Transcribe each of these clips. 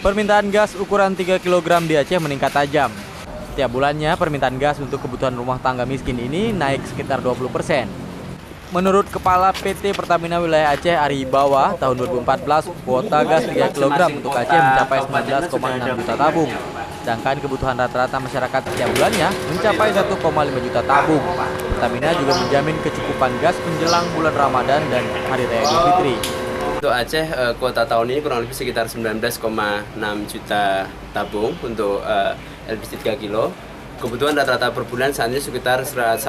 Permintaan gas ukuran 3 kg di Aceh meningkat tajam. Setiap bulannya permintaan gas untuk kebutuhan rumah tangga miskin ini naik sekitar 20%. Menurut Kepala PT Pertamina Wilayah Aceh Ari Bawa, tahun 2014 kuota gas 3 kg untuk Aceh mencapai 19,6 juta tabung. Sedangkan kebutuhan rata-rata masyarakat setiap bulannya mencapai 1,5 juta tabung. Pertamina juga menjamin kecukupan gas menjelang bulan Ramadan dan Hari Raya Idul Fitri. Untuk Aceh, kuota tahun ini kurang lebih sekitar 19,6 juta tabung untuk LPG 3 kilo. Kebutuhan rata-rata per bulan saat ini sekitar 1,5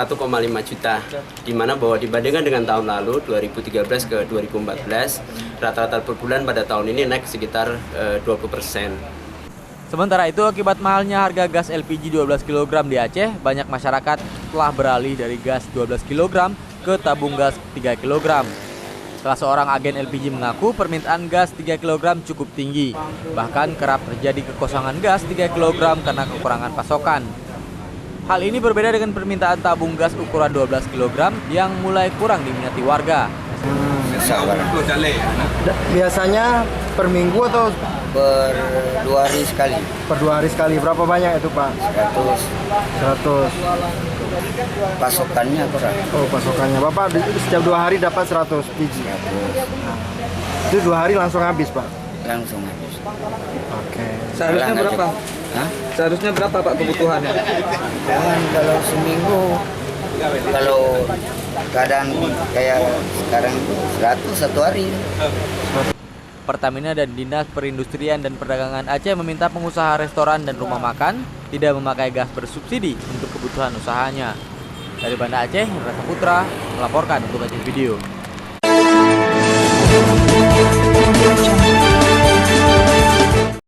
juta, di mana bahwa dibandingkan dengan tahun lalu 2013 ke 2014, rata-rata per bulan pada tahun ini naik sekitar 20%. Sementara itu, akibat mahalnya harga gas LPG 12 kg di Aceh, banyak masyarakat telah beralih dari gas 12 kg ke tabung gas 3 kg. Salah seorang agen LPG mengaku permintaan gas 3 kg cukup tinggi. Bahkan kerap terjadi kekosongan gas 3 kg karena kekurangan pasokan. Hal ini berbeda dengan permintaan tabung gas ukuran 12 kg yang mulai kurang diminati warga. Biasanya per minggu atau per 2 hari sekali. per 2 hari sekali? Berapa banyak itu, Pak? 100. Pasokannya kurang. Oh, pasokannya. Bapak setiap 2 hari dapat 100 biji. Nah, itu 2 hari langsung habis, Pak? Langsung habis. Oke. Seharusnya Malah berapa? Hah? Seharusnya berapa Pak kebutuhannya? Dan kalau seminggu, kalau keadaan kayak sekarang 100 satu hari. Pertamina dan Dinas Perindustrian dan Perdagangan Aceh meminta pengusaha restoran dan rumah makan tidak memakai gas bersubsidi untuk kebutuhan usahanya. Dari Banda Aceh, Rasa Putra melaporkan untuk Aceh Video.